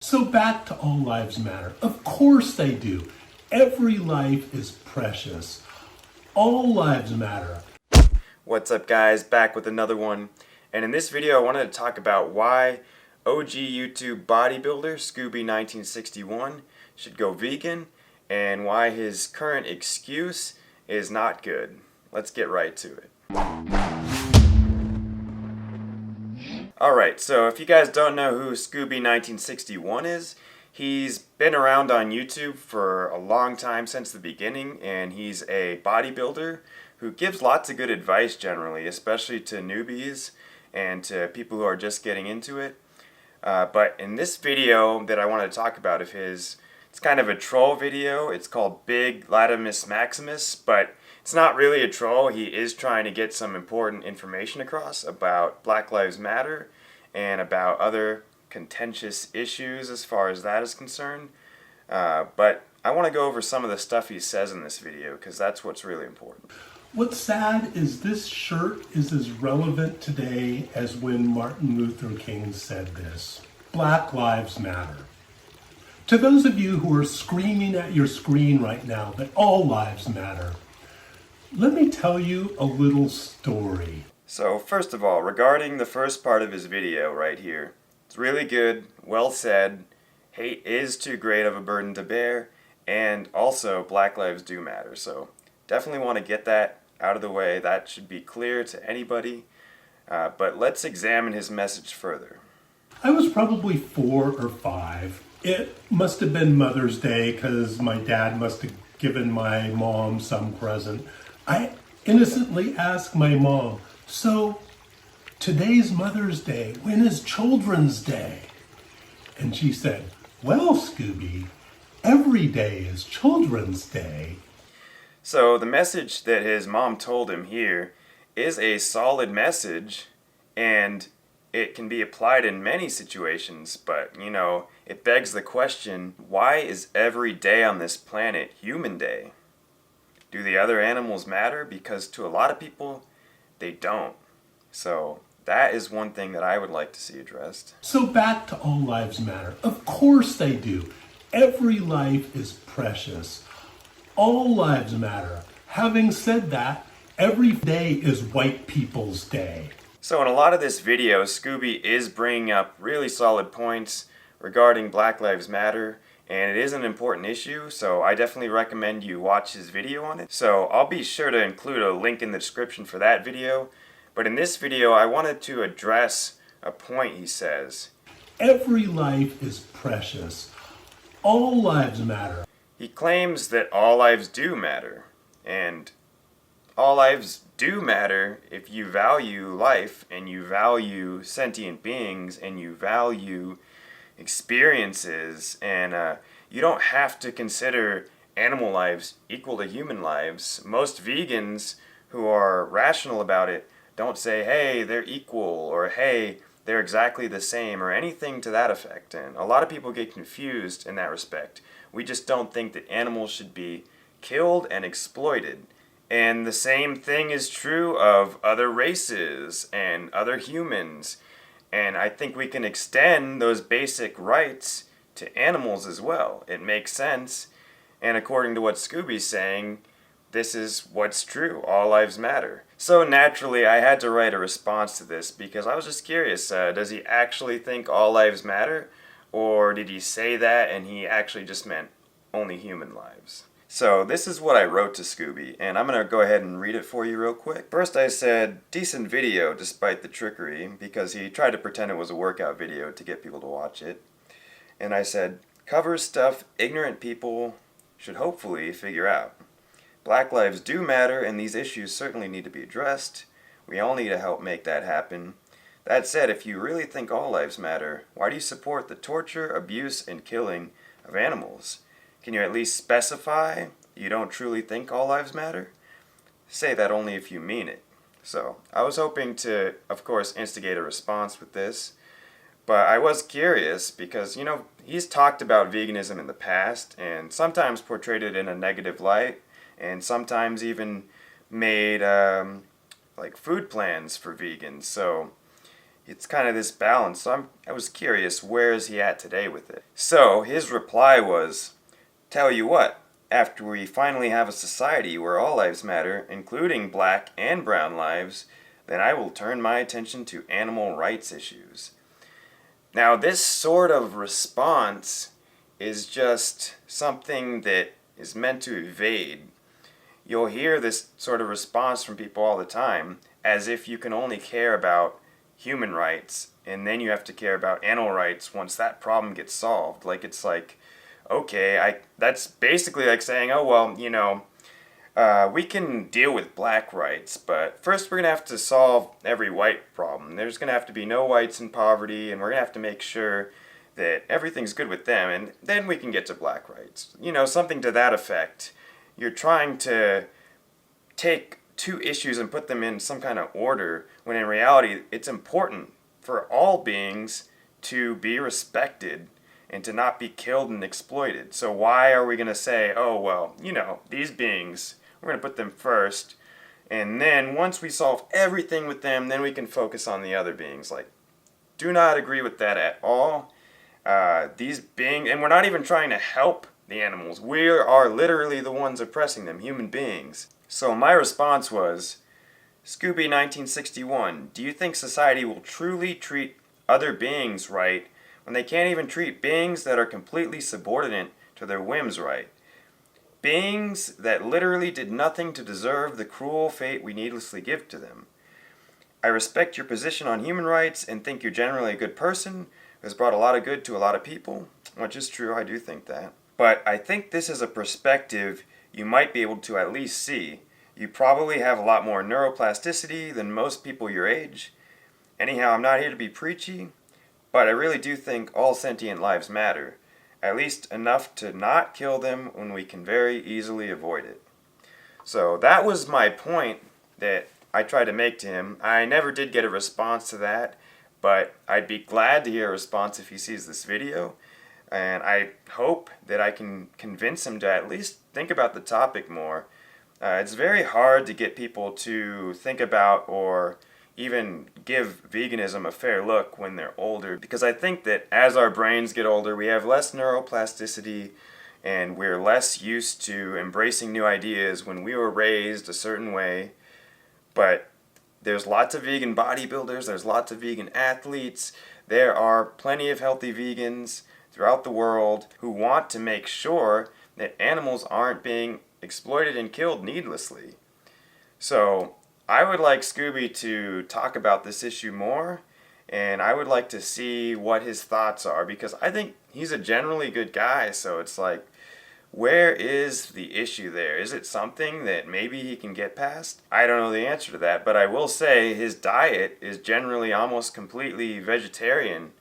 So back to All Lives Matter. Of course they do. Every life is precious. All lives matter. What's up guys, back with another one. And in this video I wanted to talk about why OG YouTube bodybuilder Scooby1961 should go vegan and why his current excuse is not good. Let's get right to it. Alright, so if you guys don't know who Scooby1961 is, he's been around on YouTube for a long time, since the beginning, and he's a bodybuilder who gives lots of good advice generally, especially to newbies and to people who are just getting into it. But in this video that I want to talk about of his, it's kind of a troll video. It's called Big Latimus Maximus, but it's not really a troll. He is trying to get some important information across about Black Lives Matter and about other contentious issues as far as that is concerned. But I want to go over some of the stuff he says in this video because that's what's really important. What's sad is this shirt is as relevant today as when Martin Luther King said this. Black Lives Matter. To those of you who are screaming at your screen right now that all lives matter, let me tell you a little story. So first of all, regarding the first part of his video right here, it's really good, well said, hate is too great of a burden to bear, and also Black Lives do matter. So definitely want to get that out of the way. That should be clear to anybody. But let's examine his message further. I was probably 4 or 5. It must have been Mother's Day because my dad must have given my mom some present. I innocently asked my mom, "So, today's Mother's Day. When is Children's Day?" And she said, "Well, Scooby, every day is Children's Day." So the message that his mom told him here is a solid message, and it can be applied in many situations, but you know, it begs the question, why is every day on this planet Human Day? Do the other animals matter? Because to a lot of people, they don't. So that is one thing that I would like to see addressed. So back to All Lives Matter. Of course they do. Every life is precious. All lives matter. Having said that, every day is White People's Day. So in a lot of this video, Scooby is bringing up really solid points regarding Black Lives Matter, and it is an important issue, so I definitely recommend you watch his video on it. So I'll be sure to include a link in the description for that video, but in this video I wanted to address a point he says. Every life is precious. All lives matter. He claims that all lives do matter, and all lives do matter if you value life and you value sentient beings and you value experiences, and you don't have to consider animal lives equal to human lives. Most vegans who are rational about it don't say, hey, they're equal, or hey, they're exactly the same, or anything to that effect. And a lot of people get confused in that respect. We just don't think that animals should be killed and exploited. And the same thing is true of other races and other humans. And I think we can extend those basic rights to animals as well. It makes sense. And according to what Scooby's saying, this is what's true. All lives matter. So naturally, I had to write a response to this because I was just curious, does he actually think all lives matter? Or did he say that and he actually just meant only human lives? So this is what I wrote to Scooby, and I'm going to go ahead and read it for you real quick. First I said, decent video despite the trickery, because he tried to pretend it was a workout video to get people to watch it. And I said, covers stuff ignorant people should hopefully figure out. Black lives do matter, and these issues certainly need to be addressed. We all need to help make that happen. That said, if you really think all lives matter, why do you support the torture, abuse, and killing of animals? Can you at least specify you don't truly think all lives matter? Say that only if you mean it. So, I was hoping to, of course, instigate a response with this, but I was curious because, you know, he's talked about veganism in the past and sometimes portrayed it in a negative light and sometimes even made like food plans for vegans. So it's kind of this balance. So I was curious, where is he at today with it? So his reply was, tell you what, after we finally have a society where all lives matter, including black and brown lives, then I will turn my attention to animal rights issues. Now, this sort of response is just something that is meant to evade. You'll hear this sort of response from people all the time, as if you can only care about human rights, and then you have to care about animal rights once that problem gets solved. Like, it's like, okay, that's basically like saying, oh, well, we can deal with black rights, but first we're going to have to solve every white problem. There's going to have to be no whites in poverty, and we're going to have to make sure that everything's good with them, and then we can get to black rights. Something to that effect. You're trying to take two issues and put them in some kind of order, when in reality it's important for all beings to be respected and to not be killed and exploited. So why are we going to say, oh, well, these beings, we're going to put them first, and then once we solve everything with them, then we can focus on the other beings? Like, do not agree with that at all. These beings, and we're not even trying to help the animals. We are literally the ones oppressing them, human beings. So my response was, Scooby1961, do you think society will truly treat other beings right when they can't even treat beings that are completely subordinate to their whims right? Beings that literally did nothing to deserve the cruel fate we needlessly give to them. I respect your position on human rights and think you're generally a good person who has brought a lot of good to a lot of people, which is true, I do think that. But I think this is a perspective you might be able to at least see. You probably have a lot more neuroplasticity than most people your age. Anyhow, I'm not here to be preachy, but I really do think all sentient lives matter, at least enough to not kill them when we can very easily avoid it. So that was my point that I tried to make to him. I never did get a response to that, but I'd be glad to hear a response if he sees this video. And I hope that I can convince him to at least think about the topic more. It's very hard to get people to think about or even give veganism a fair look when they're older, because I think that as our brains get older, we have less neuroplasticity and we're less used to embracing new ideas when we were raised a certain way. But there's lots of vegan bodybuilders, there's lots of vegan athletes, there are plenty of healthy vegans throughout the world who want to make sure that animals aren't being exploited and killed needlessly. So I would like Scooby to talk about this issue more, and I would like to see what his thoughts are, because I think he's a generally good guy. So it's like, where is the issue there? Is it something that maybe he can get past? I don't know the answer to that, but I will say his diet is generally almost completely vegetarian.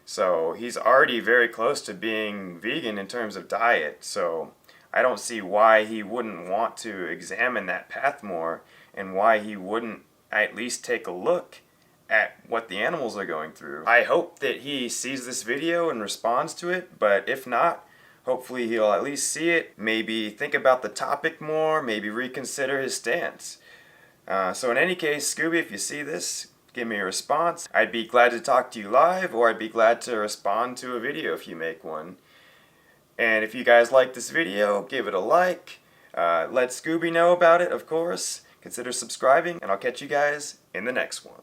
So he's already very close to being vegan in terms of diet. So I don't see why he wouldn't want to examine that path more, and why he wouldn't at least take a look at what the animals are going through. I hope that he sees this video and responds to it, but if not, hopefully he'll at least see it, maybe think about the topic more, maybe reconsider his stance. So in any case, Scooby, if you see this, give me a response. I'd be glad to talk to you live, or I'd be glad to respond to a video if you make one. And if you guys like this video, give it a like. Let Scooby know about it, of course. Consider subscribing, and I'll catch you guys in the next one.